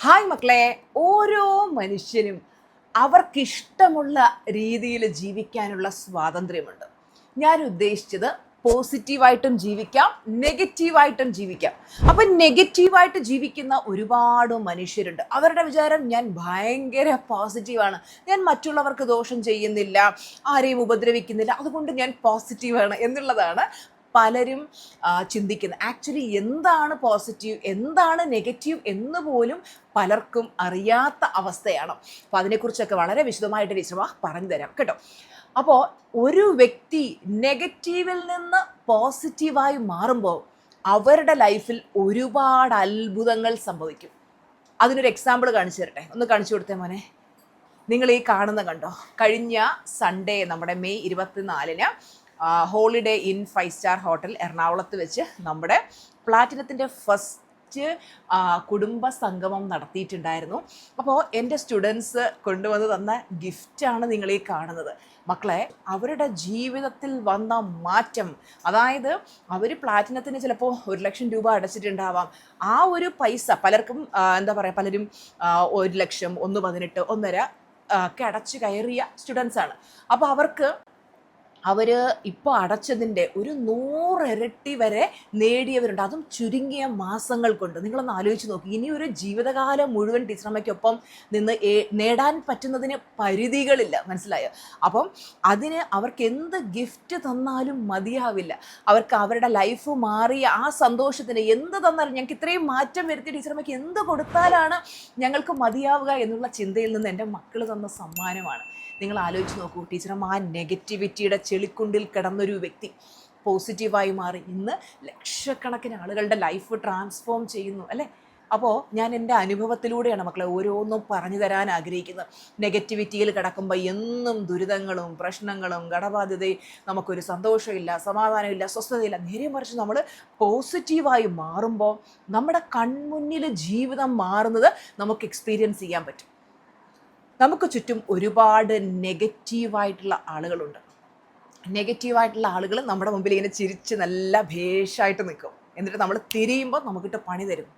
Hi മക്കളെ, ഓരോ മനുഷ്യനും അവർക്കിഷ്ടമുള്ള രീതിയിൽ ജീവിക്കാനുള്ള സ്വാതന്ത്ര്യമുണ്ട്. ഞാൻ ഉദ്ദേശിച്ചത് പോസിറ്റീവായിട്ടും ജീവിക്കാം, നെഗറ്റീവായിട്ടും ജീവിക്കാം. അപ്പം നെഗറ്റീവായിട്ട് ജീവിക്കുന്ന ഒരുപാട് മനുഷ്യരുണ്ട്. അവരുടെ വിചാരം ഞാൻ ഭയങ്കര പോസിറ്റീവാണ്, ഞാൻ മറ്റുള്ളവർക്ക് ദോഷം ചെയ്യുന്നില്ല, ആരെയും ഉപദ്രവിക്കുന്നില്ല, അതുകൊണ്ട് ഞാൻ പോസിറ്റീവാണ് എന്നുള്ളതാണ് പലരും ചിന്തിക്കുന്നത്. ആക്ച്വലി എന്താണ് പോസിറ്റീവ്, എന്താണ് നെഗറ്റീവ് എന്ന് പോലും പലർക്കും അറിയാത്ത അവസ്ഥയാണ്. അപ്പോൾ അതിനെക്കുറിച്ചൊക്കെ വളരെ വിശദമായിട്ട് ടീച്ചർ പറഞ്ഞു തരാം കേട്ടോ. അപ്പോൾ ഒരു വ്യക്തി നെഗറ്റീവിൽ നിന്ന് പോസിറ്റീവായി മാറുമ്പോൾ അവരുടെ ലൈഫിൽ ഒരുപാട് അത്ഭുതങ്ങൾ സംഭവിക്കും. അതിനൊരു എക്സാമ്പിൾ കാണിച്ചു തരട്ടെ. ഒന്ന് കാണിച്ചു കൊടുത്തേ മോനെ. നിങ്ങൾ ഈ കാണുന്ന കണ്ടോ, കഴിഞ്ഞ സൺഡേ നമ്മുടെ മെയ് 24-ന് ഹോളിഡേ ഇൻ 5-സ്റ്റാർ ഹോട്ടൽ എറണാകുളത്ത് വെച്ച് നമ്മുടെ പ്ലാറ്റിനത്തിൻ്റെ ഫസ്റ്റ് കുടുംബ സംഗമം നടത്തിയിട്ടുണ്ടായിരുന്നു. അപ്പോൾ എൻ്റെ സ്റ്റുഡൻസ് കൊണ്ടുവന്ന് തന്ന ഗിഫ്റ്റാണ് നിങ്ങൾ ഈ കാണുന്നത്. മക്കളെ, അവരുടെ ജീവിതത്തിൽ വന്ന മാറ്റം, അതായത് അവർ പ്ലാറ്റിനത്തിന് ചിലപ്പോൾ 1,00,000 രൂപ അടച്ചിട്ടുണ്ടാവാം. ആ ഒരു പൈസ പലർക്കും എന്താ പറയുക, പലരും 1,00,000, 1,18, 1.5 ഒക്കെ അടച്ചു കയറിയ സ്റ്റുഡൻസാണ്. അപ്പോൾ അവർ ഇപ്പോൾ അടച്ചതിൻ്റെ ഒരു 100 ഇരട്ടി വരെ നേടിയവരുണ്ട്, അതും ചുരുങ്ങിയ മാസങ്ങൾ കൊണ്ട്. നിങ്ങളൊന്ന് ആലോചിച്ച് നോക്കി. ഇനി ഒരു ജീവിതകാലം മുഴുവൻ ടീച്ചറമ്മയ്ക്കൊപ്പം നിന്ന് നേടാൻ പറ്റുന്നതിന് പരിധികളില്ല, മനസ്സിലായോ? അപ്പം അതിന് അവർക്ക് എന്ത് ഗിഫ്റ്റ് തന്നാലും മതിയാവില്ല. അവർക്ക് അവരുടെ ലൈഫ് മാറിയ ആ സന്തോഷത്തിന് എന്ത് തന്നാലും, ഞങ്ങൾക്ക് ഇത്രയും മാറ്റം വരുത്തി ടീച്ചറമ്മയ്ക്ക് എന്ത് കൊടുത്താലാണ് ഞങ്ങൾക്ക് മതിയാവുക എന്നുള്ള ചിന്തയിൽ നിന്ന് എൻ്റെ മക്കൾ തന്ന സമ്മാനമാണ്. നിങ്ങൾ ആലോചിച്ച് നോക്കൂ. ടീച്ചറമ്മ ആ നെഗറ്റിവിറ്റിയുടെ ചെളിക്കുണ്ടിൽ കിടന്നൊരു വ്യക്തി പോസിറ്റീവായി മാറി ഇന്ന് ലക്ഷക്കണക്കിന് ആളുകളുടെ ലൈഫ് ട്രാൻസ്ഫോം ചെയ്യുന്നു, അല്ലേ? അപ്പോൾ ഞാൻ എൻ്റെ അനുഭവത്തിലൂടെയാണ് മക്കളെ ഓരോന്നും പറഞ്ഞു തരാൻ ആഗ്രഹിക്കുന്നത്. നെഗറ്റിവിറ്റിയിൽ കിടക്കുമ്പോൾ എന്നും ദുരിതങ്ങളും പ്രശ്നങ്ങളും കടബാധ്യതയും, നമുക്കൊരു സന്തോഷമില്ല, സമാധാനമില്ല, സ്വസ്ഥതയില്ല. നേരെ മറിച്ച് നമ്മൾ പോസിറ്റീവായി മാറുമ്പോൾ നമ്മുടെ കൺമുന്നിൽ ജീവിതം മാറുന്നത് നമുക്ക് എക്സ്പീരിയൻസ് ചെയ്യാൻ പറ്റും. നമുക്ക് ചുറ്റും ഒരുപാട് നെഗറ്റീവായിട്ടുള്ള ആളുകളുണ്ട്. നെഗറ്റീവായിട്ടുള്ള ആളുകൾ നമ്മുടെ മുമ്പിൽ ഇങ്ങനെ ചിരിച്ച് നല്ല ഭേഷായിട്ട് നിൽക്കും. എന്നിട്ട് നമ്മൾ തിരിയുമ്പോൾ നമുക്കിട്ട് പണി തരും.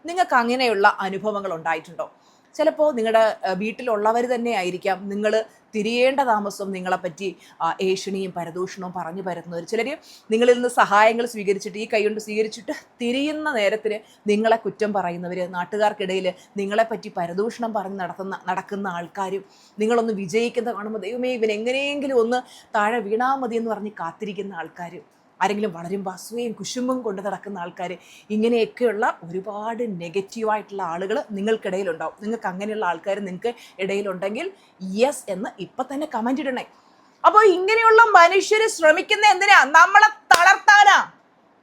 നിങ്ങൾക്ക് അങ്ങനെയുള്ള അനുഭവങ്ങൾ ഉണ്ടായിട്ടുണ്ടോ? ചിലപ്പോൾ നിങ്ങളുടെ വീട്ടിലുള്ളവർ തന്നെ ആയിരിക്കാം നിങ്ങൾ തിരിയേണ്ട താമസം നിങ്ങളെപ്പറ്റി ഏഷണിയും പരദൂഷണവും പറഞ്ഞു പരത്തുന്നവർ. ചിലർ നിങ്ങളിൽ നിന്ന് സഹായങ്ങൾ സ്വീകരിച്ചിട്ട്, ഈ കൈ കൊണ്ട് സ്വീകരിച്ചിട്ട് തിരിയുന്ന നേരത്തിന് നിങ്ങളെ കുറ്റം പറയുന്നവർ, നാട്ടുകാർക്കിടയിൽ നിങ്ങളെപ്പറ്റി പരദൂഷണം പറഞ്ഞ് നടക്കുന്ന ആൾക്കാരും, നിങ്ങളൊന്ന് വിജയിക്കുന്ന കാണുമ്പോൾ ദൈവമേ ഇവൻ എങ്ങനെയെങ്കിലും ഒന്ന് താഴെ വീണാൽ മതി എന്ന് പറഞ്ഞ് കാത്തിരിക്കുന്ന ആൾക്കാരും, ആരെങ്കിലും വളരുമ്പോൾ അസൂയയും കുശുമ്പും കൊണ്ട് നടക്കുന്ന ആൾക്കാർ, ഇങ്ങനെയൊക്കെയുള്ള ഒരുപാട് നെഗറ്റീവായിട്ടുള്ള ആളുകൾ നിങ്ങൾക്കിടയിലുണ്ടാവും. നിങ്ങൾക്ക് അങ്ങനെയുള്ള ആൾക്കാർ നിങ്ങൾക്ക് ഇടയിലുണ്ടെങ്കിൽ യെസ് എന്ന് ഇപ്പം തന്നെ കമൻ്റ് ഇടണേ. അപ്പോൾ ഇങ്ങനെയുള്ള മനുഷ്യർ ശ്രമിക്കുന്ന എന്തിനാ? നമ്മളെ തളർത്താനാ.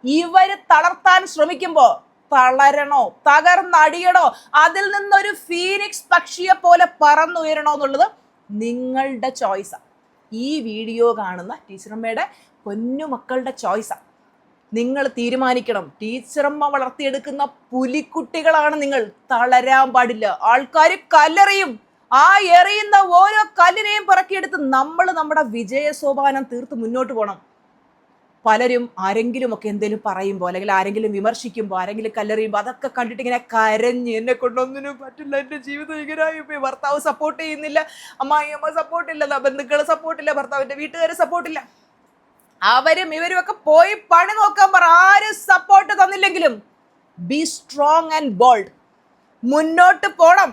ഇവർ തളർത്താൻ ശ്രമിക്കുമ്പോൾ തളരണോ, തകർന്നടിയണോ, അതിൽ നിന്നൊരു ഫീനിക്സ് പക്ഷിയെ പോലെ പറന്നുയരണോ എന്നുള്ളത് നിങ്ങളുടെ ചോയ്സാണ്. ഈ വീഡിയോ കാണുന്ന ടീച്ചറമ്മയുടെ പൊന്നുമക്കളുടെ ചോയ്സാണ്. നിങ്ങൾ തീരുമാനിക്കണം. ടീച്ചറമ്മ വളർത്തിയെടുക്കുന്ന പുലിക്കുട്ടികളാണ് നിങ്ങൾ. തളരാൻ പാടില്ല. ആൾക്കാർ കല്ലെറിയും. ആ എറിയുന്ന ഓരോ കല്ലിനെയും പറക്കിയെടുത്ത് നമ്മൾ നമ്മുടെ വിജയ സോപാനം തീർത്ത് മുന്നോട്ട് പോകണം. പലരും ആരെങ്കിലുമൊക്കെ എന്തെങ്കിലും പറയുമ്പോൾ, അല്ലെങ്കിൽ ആരെങ്കിലും വിമർശിക്കുമ്പോൾ, ആരെങ്കിലും കല്ലെറിയുമ്പോൾ അതൊക്കെ കണ്ടിട്ട് ഇങ്ങനെ കരഞ്ഞ്, എന്നെ കൊണ്ടൊന്നിനും പറ്റില്ല, എൻ്റെ ജീവിതം ഇങ്ങനെയായി പോയി, ഭർത്താവ് സപ്പോർട്ട് ചെയ്യുന്നില്ല, അമ്മായിയമ്മ സപ്പോർട്ടില്ല, ബന്ധുക്കൾ സപ്പോർട്ടില്ല, ഭർത്താവിൻ്റെ വീട്ടുകാർ സപ്പോർട്ടില്ല, അവരും ഇവരും ഒക്കെ പോയി പണി നോക്കാൻ പറ. ആരും സപ്പോർട്ട് തന്നില്ലെങ്കിലും ബി സ്ട്രോങ് ആൻഡ് ബോൾഡ്. മുന്നോട്ട് പോണം.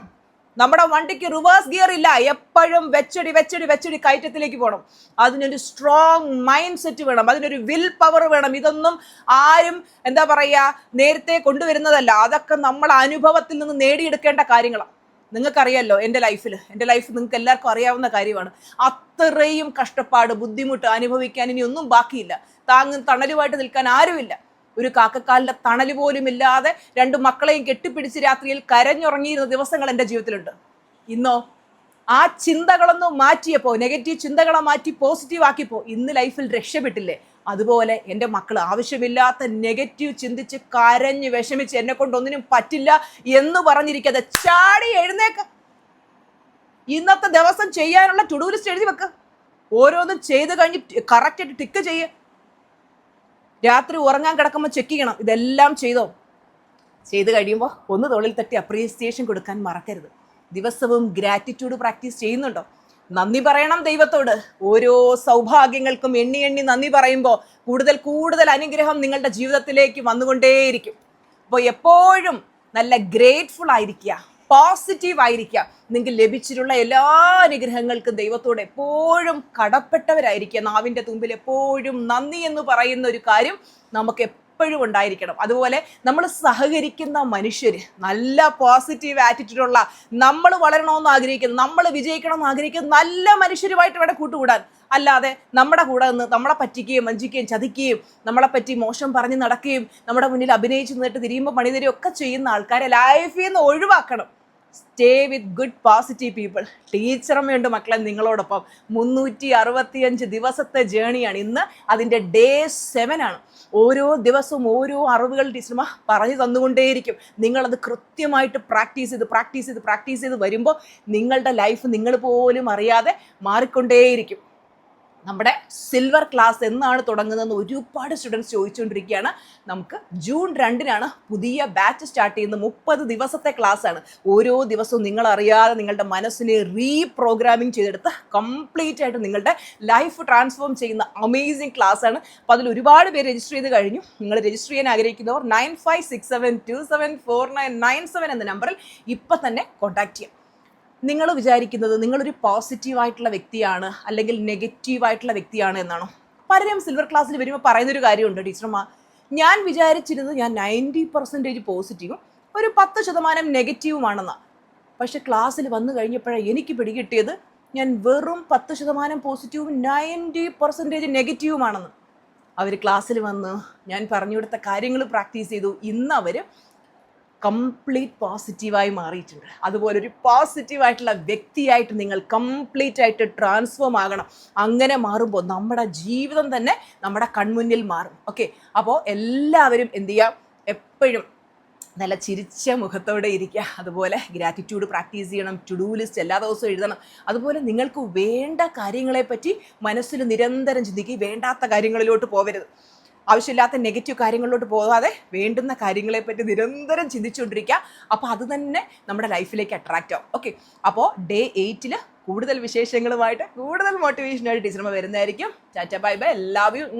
നമ്മുടെ വണ്ടിക്ക് റിവേഴ്സ് ഗിയർ ഇല്ല. എപ്പോഴും വെച്ചടി വെച്ചടി വെച്ചടി കയറ്റത്തിലേക്ക് പോകണം. അതിനൊരു സ്ട്രോങ് മൈൻഡ് സെറ്റ് വേണം. അതിനൊരു വിൽ പവർ വേണം. ഇതൊന്നും ആരും എന്താ പറയുക നേരത്തെ കൊണ്ടുവരുന്നതല്ല. അതൊക്കെ നമ്മൾ അനുഭവത്തിൽ നിന്ന് നേടിയെടുക്കേണ്ട കാര്യങ്ങളാണ്. നിങ്ങൾക്കറിയാമല്ലോ, എൻ്റെ ലൈഫ് നിങ്ങൾക്ക് എല്ലാവർക്കും അറിയാവുന്ന കാര്യമാണ്. അത്രയും കഷ്ടപ്പാട്, ബുദ്ധിമുട്ട് അനുഭവിക്കാൻ ഇനി ഒന്നും ബാക്കിയില്ല. താങ്ങും തണലുമായിട്ട് നിൽക്കാൻ ആരുമില്ല. ഒരു കാക്കക്കാലിൻ്റെ തണൽ പോലും ഇല്ലാതെ 2 മക്കളെയും കെട്ടിപ്പിടിച്ച് രാത്രിയിൽ കരഞ്ഞുറങ്ങിയിരുന്ന ദിവസങ്ങൾ എൻ്റെ ജീവിതത്തിലുണ്ട്. ഇന്നോ ആ ചിന്തകളൊന്നും മാറ്റിയപ്പോൾ, നെഗറ്റീവ് ചിന്തകളെ മാറ്റി പോസിറ്റീവ് ആക്കിയപ്പോൾ ഇന്ന് ലൈഫിൽ രക്ഷപ്പെട്ടില്ലേ? അതുപോലെ എൻ്റെ മക്കൾ ആവശ്യമില്ലാത്ത നെഗറ്റീവ് ചിന്തിച്ച് കരഞ്ഞ് വിഷമിച്ച് എന്നെ കൊണ്ടൊന്നിനും പറ്റില്ല എന്ന് പറഞ്ഞിരിക്കാതെ ചാടി എഴുന്നേക്ക്. ഇന്നത്തെ ദിവസം ചെയ്യാനുള്ള ടു ഡു ലിസ്റ്റ് എഴുതി വെക്ക്. ഓരോന്നും ചെയ്ത് കഴിഞ്ഞ് കറക്റ്റായിട്ട് ടിക്ക് ചെയ്യ്. രാത്രി ഉറങ്ങാൻ കിടക്കുമ്പോൾ ചെക്ക് ചെയ്യണം, ഇതെല്ലാം ചെയ്തോ. ചെയ്ത് കഴിയുമ്പോൾ ഒന്ന് തോളിൽ തട്ടി അപ്രീസിയേഷൻ കൊടുക്കാൻ മറക്കരുത്. ദിവസവും ഗ്രാറ്റിറ്റ്യൂഡ് പ്രാക്ടീസ് ചെയ്യുന്നുണ്ടോ? നന്ദി പറയണം ദൈവത്തോട്. ഓരോ സൗഭാഗ്യങ്ങൾക്കും എണ്ണി എണ്ണി നന്ദി പറയുമ്പോൾ കൂടുതൽ കൂടുതൽ അനുഗ്രഹം നിങ്ങളുടെ ജീവിതത്തിലേക്ക് വന്നുകൊണ്ടേയിരിക്കും. അപ്പോൾ എപ്പോഴും നല്ല ഗ്രേറ്റ്ഫുൾ ആയിരിക്കുക, പോസിറ്റീവ് ആയിരിക്കുക. നിങ്ങൾക്ക് ലഭിച്ചിട്ടുള്ള എല്ലാ അനുഗ്രഹങ്ങൾക്കും ദൈവത്തോട് എപ്പോഴും കടപ്പെട്ടവരായിരിക്കുക. നാവിൻ്റെ തുമ്പിൽ എപ്പോഴും നന്ദി എന്ന് പറയുന്ന ഒരു കാര്യം നമുക്ക് എപ്പോഴും ഉണ്ടായിരിക്കണം. അതുപോലെ നമ്മൾ സഹകരിക്കുന്ന മനുഷ്യർ, നല്ല പോസിറ്റീവ് ആറ്റിറ്റ്യൂഡുള്ള, നമ്മൾ വളരണമെന്ന് ആഗ്രഹിക്കുന്ന, നമ്മൾ വിജയിക്കണമെന്ന് ആഗ്രഹിക്കുന്ന നല്ല മനുഷ്യരുമായിട്ട് വേണം കൂട്ടുകൂടാൻ. അല്ലാതെ നമ്മുടെ കൂടെ നിന്ന് നമ്മളെ പറ്റിക്കുകയും വഞ്ചിക്കുകയും ചതിക്കുകയും നമ്മളെ പറ്റി മോശം പറഞ്ഞ് നടക്കുകയും നമ്മുടെ മുന്നിൽ അഭിനയിച്ച് നിന്നിട്ട് തിരിയുമ്പോൾ പണിതരും ഒക്കെ ചെയ്യുന്ന ആൾക്കാരെ ലൈഫിൽ നിന്ന് ഒഴിവാക്കണം. Stay with good positive people. ടീച്ചറമ്മയുണ്ട് മക്കളെ നിങ്ങളോടൊപ്പം. 365 ദിവസത്തെ ജേണിയാണ്. ഇന്ന് അതിൻ്റെ ഡേ 7 ആണ്. ഓരോ ദിവസവും ഓരോ അറിവുകൾ ടീച്ചർമാ പറഞ്ഞു തന്നുകൊണ്ടേയിരിക്കും. നിങ്ങളത് കൃത്യമായിട്ട് പ്രാക്ടീസ് ചെയ്ത് വരുമ്പോൾ നിങ്ങളുടെ ലൈഫ് നിങ്ങൾ പോലും അറിയാതെ മാറിക്കൊണ്ടേയിരിക്കും. നമ്മുടെ സിൽവർ ക്ലാസ് എന്നാണ് തുടങ്ങുന്നതെന്ന് ഒരുപാട് സ്റ്റുഡൻസ് ചോദിച്ചുകൊണ്ടിരിക്കുകയാണ്. നമുക്ക് ജൂൺ 2-നാണ് പുതിയ ബാച്ച് സ്റ്റാർട്ട് ചെയ്യുന്നത്. 30 ദിവസത്തെ ക്ലാസ്സാണ്. ഓരോ ദിവസവും നിങ്ങളറിയാതെ നിങ്ങളുടെ മനസ്സിനെ റീപ്രോഗ്രാമിംഗ് ചെയ്തെടുത്ത് കംപ്ലീറ്റ് ആയിട്ട് നിങ്ങളുടെ ലൈഫ് ട്രാൻസ്ഫോം ചെയ്യുന്ന അമേസിങ് ക്ലാസ്സാണ്. അപ്പോൾ അതിൽ ഒരുപാട് പേര് രജിസ്റ്റർ ചെയ്ത് കഴിഞ്ഞു. നിങ്ങൾ രജിസ്റ്റർ ചെയ്യാൻ ആഗ്രഹിക്കുന്നവർ 9567274997 എന്ന നമ്പറിൽ ഇപ്പം തന്നെ കോൺടാക്ട് ചെയ്യാം. നിങ്ങൾ വിചാരിക്കുന്നത് നിങ്ങളൊരു പോസിറ്റീവായിട്ടുള്ള വ്യക്തിയാണ് അല്ലെങ്കിൽ നെഗറ്റീവായിട്ടുള്ള വ്യക്തിയാണ് എന്നാണോ? പലരും സിൽവർ ക്ലാസ്സിൽ വരുമ്പോൾ പറയുന്നൊരു കാര്യമുണ്ട്, ടീച്ചർമാർ ഞാൻ വിചാരിച്ചിരുന്നത് ഞാൻ 90% പോസിറ്റീവും ഒരു 10% നെഗറ്റീവുമാണെന്നാണ്. പക്ഷെ ക്ലാസ്സിൽ വന്നു കഴിഞ്ഞപ്പോഴേ എനിക്ക് പിടികിട്ടിയത് ഞാൻ വെറും 10% പോസിറ്റീവും 90% നെഗറ്റീവുമാണെന്ന്. അവർ ക്ലാസ്സിൽ വന്ന് ഞാൻ പറഞ്ഞു കൊടുത്ത കാര്യങ്ങൾ പ്രാക്ടീസ് ചെയ്തു. ഇന്ന് അവർ കംപ്ലീറ്റ് പോസിറ്റീവായി മാറിയിട്ടുണ്ട്. അതുപോലെ ഒരു പോസിറ്റീവായിട്ടുള്ള വ്യക്തിയായിട്ട് നിങ്ങൾ കംപ്ലീറ്റ് ആയിട്ട് ട്രാൻസ്ഫോം ആകണം. അങ്ങനെ മാറുമ്പോൾ നമ്മുടെ ജീവിതം തന്നെ നമ്മുടെ കൺമുന്നിൽ മാറും. ഓക്കെ, അപ്പോൾ എല്ലാവരും എന്ത് ചെയ്യാം, എപ്പോഴും നല്ല ചിരിച്ച മുഖത്തോടെ ഇരിക്കുക. അതുപോലെ ഗ്രാറ്റിറ്റ്യൂഡ് പ്രാക്ടീസ് ചെയ്യണം. ടു ഡു ലിസ്റ്റ് എല്ലാ ദിവസവും എഴുതണം. അതുപോലെ നിങ്ങൾക്ക് വേണ്ട കാര്യങ്ങളെപ്പറ്റി മനസ്സിൽ നിരന്തരം ചിന്തിക്കുക. വേണ്ടാത്ത കാര്യങ്ങളിലോട്ട് പോകരുത്. ആവശ്യമില്ലാത്ത നെഗറ്റീവ് കാര്യങ്ങളിലോട്ട് പോകാതെ വേണ്ടുന്ന കാര്യങ്ങളെപ്പറ്റി നിരന്തരം ചിന്തിച്ചുകൊണ്ടിരിക്കുക. അപ്പോൾ അത് തന്നെ നമ്മുടെ ലൈഫിലേക്ക് അട്രാക്റ്റ് ആവും. ഓക്കെ, അപ്പോൾ ഡേ 8-ൽ കൂടുതൽ വിശേഷങ്ങളുമായിട്ട് കൂടുതൽ മോട്ടിവേഷനായിട്ട് ടീച്ചർമാർ വരുന്നതായിരിക്കും. ടാറ്റ ബൈ ബൈ, എല്ലാവരും.